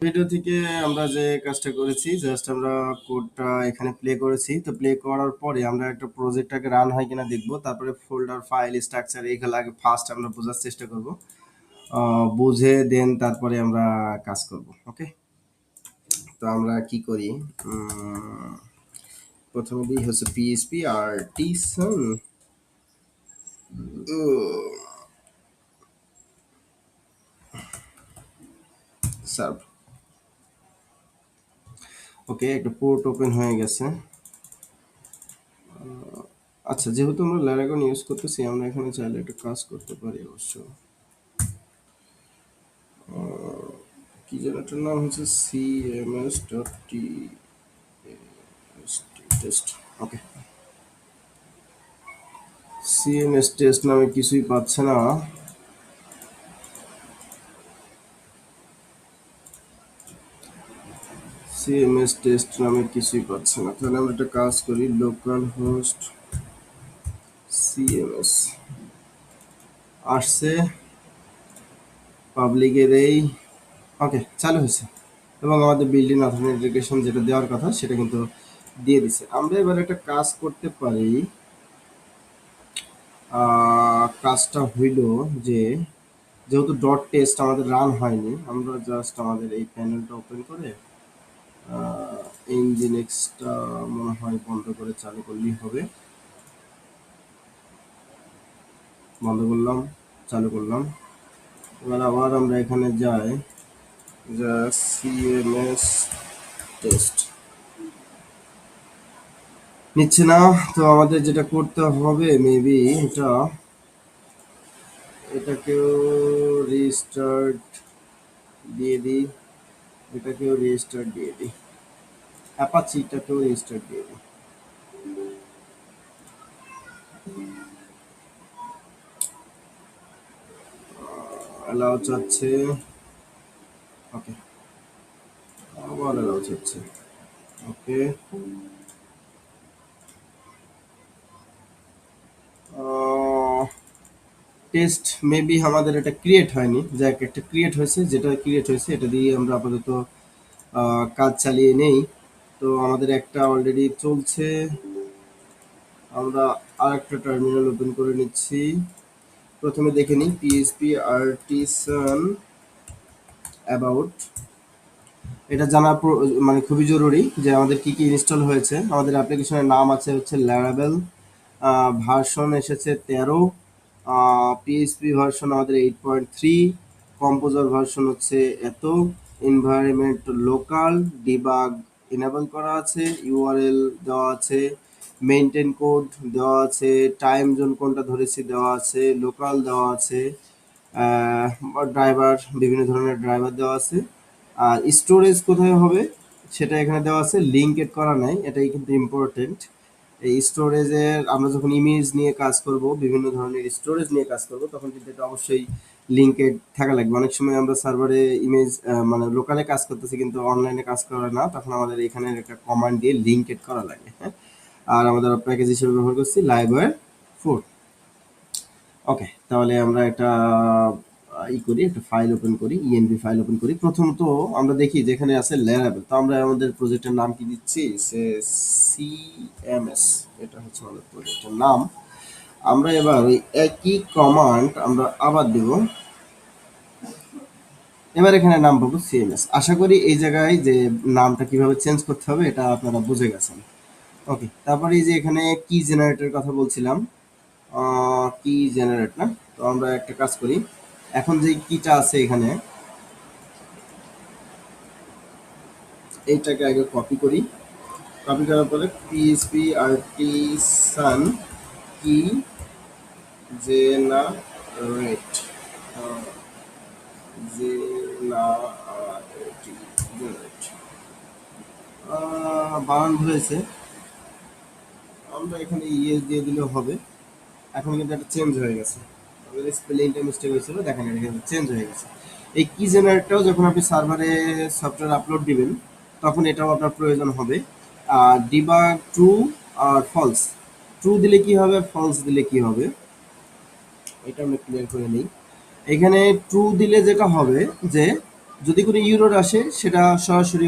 Video থেকে আমরা যে কাজটা করেছি জাস্ট আমরা কোডটা এখানে প্লে করেছি। তো প্লে করার পরে আমরা একটা প্রজেক্টটাকে রান হয় কিনা দেখবো, তারপরে ফোল্ডার ফাইল স্ট্রাকচার এগুলো আগে ফার্স্ট আমরা বোঝার চেষ্টা করব। বুঝে দেন তারপরে আমরা কাজ করব। ওকে, তো আমরা কি করি, প্রথমে দিই হচ্ছে পিএইচপি আর টিসন সার্ভ। ওকে, একটা পোর্ট ওপেন হয়ে গেছে। আচ্ছা, যেহেতু আমরা ল্যারাগন ইউজ করতেছি, আমরা এখানে চাইলে একটা কাজ করতে পারি অবশ্য। কি যেন এটার নাম হচ্ছে সিএমএস ডট টি টেস্ট। ওকে, সিএমএস টেস্ট নামে কিছুই পাচ্ছে না। সিএমএস টেস্ট নামে কিছুই পাচ্ছে না। তাহলে আমরা একটা কাজ করি, লোকাল হোস্ট সিএমএস আসছে পাবলিকের এই। ওকে, চালু হয়েছে এবং আমাদের বিল্ডিং অথেন্টিকেশন যেটা দেওয়ার কথা সেটা কিন্তু দিয়ে দিছে। আমরা এবার একটা কাজ করতে পারি। কাজটা হইল যে, যেহেতু ডট টেস্ট আমাদের রান হয়নি, আমরা জাস্ট আমাদের এই প্যানেলটা ওপেন করে ইনজিনেক্সটা মনে হয় বন্ধ করে চালু করলেই হবে। বন্ধ করলাম, চালু করলাম। এবার আবার আমরা এখানে যাই, যা সিএমএস টেস্ট নিচ্ছে না। তো আমাদের যেটা করতে হবে মেবি এটাকেও রিস্টার্ট দিয়ে দিই, এটাকেও রিস্টার্ট দিয়ে দিই, অ্যাপাচিটাকেও রিস্টার্ট দিয়ে দিই। অ্যালাউ চাচ্ছে, ওকে, আবার অ্যালাউ চাচ্ছে। ওকে, টেস্ট মেবি আমাদের এটা ক্রিয়েট হয়নি, যাক একটা ক্রিয়েট হয়েছে, যেটা ক্রিয়েট হয়েছে এটা দিয়ে আমরা আপাতত কাজ চালিয়ে নেই। তো আমাদের একটা অলরেডি চলছে। আমরা আর একটা টার্মিনাল ওপেন করে নিচ্ছি। প্রথমে দেখে নিই পিএইচপি আর্টিসান অ্যাবাউট। এটা জানা মানে খুবই জরুরি যে আমাদের কি কি ইনস্টল হয়েছে। আমাদের অ্যাপ্লিকেশনের নাম আছে হচ্ছে ল্যারাবেল, ভার্সন এসেছে 13, পিএইচপি ভার্সন আমাদের 8.3, কম্পোজার ভার্সন হচ্ছে এত, এনভায়রনমেন্ট লোকাল, ডিবাগ ইনেবল করা আছে, ইউআরএল দেওয়া আছে, মেইনটেইন কোড দেওয়া আছে, টাইম জোন কোনটা ধরেছি দেওয়া আছে, লোকাল দেওয়া আছে, ড্রাইভার বিভিন্ন ধরনের ড্রাইভার দেওয়া আছে। আর স্টোরেজ কোথায় হবে সেটা এখানে দেওয়া আছে, লিঙ্কেড করা নাই, এটাই কিন্তু ইম্পর্টেন্ট। এই স্টোরেজের আমরা যখন ইমেজ নিয়ে কাজ করব, বিভিন্ন ধরনের স্টোরেজ নিয়ে কাজ করব, তখন কিন্তু এটা অবশ্যই লিঙ্কেড থাকা লাগবে। অনেক সময় আমরা সার্ভারে ইমেজ মানে লোকালে কাজ করতেছি কিন্তু অনলাইনে কাজ করে না, তখন আমাদের এখানে একটা কমান্ড দিয়ে লিঙ্কেড করা লাগে। হ্যাঁ, আর আমাদের প্যাকেজ হিসেবে ব্যবহার করছি লাইভওয়্যার 4। ওকে, তাহলে আমরা একটা করি, একটা ফাইল ওপেন করি, ইএনভি ফাইল ওপেন করি। প্রথমত আমরা দেখি যেখানে আছে ল্যারাবেল, তো আমরা আমাদের প্রজেক্টের নাম কি দিচ্ছি, সে সিএমএস, এটা হচ্ছে আমাদের প্রজেক্টের নাম। আমরা এবার ওই একই কমান্ড আমরা আবার দেব। এবার এখানে নাম পাবো সিএমএস। আশা করি এই জায়গায় যে নামটা কিভাবে চেঞ্জ করতে হবে এটা আপনারা বুঝে গেছেন। ওকে, তারপরে এই যে এখানে কি জেনারেটরের কথা বলছিলাম, কি জেনারেট না, তো আমরা একটা কাজ করি, এখন যে কিটা আছে এখানে এইটাকে আগে কপি করি। কপি করার পরে পিএইচপি আর্টিসান কি জেনারেট, জেনারেট বানান হয়েছে, আমরা এখানে ইএস দিয়ে দিলেও হবে। এখন কিন্তু একটা চেঞ্জ হয়ে গেছে, আমাদের স্পেলিংটা মিস্টেক হয়েছিল, দেখেন এটা কিন্তু চেঞ্জ হয়ে গেছে। এই কি জেনারেটটাও যখন আপনি সার্ভারে সফটওয়্যার আপলোড দিবেন তখন এটাও আপনার প্রয়োজন হবে। ডিবাগ ট্রু আর ফলস, ট্রু দিলে কি হবে, ফলস দিলে কি হবে, এটা আমরা ক্লিয়ার করে নিই। এখানে ট্রু দিলে যেটা হবে যে যদি কোনো ইউরোর আসে সেটা সরাসরি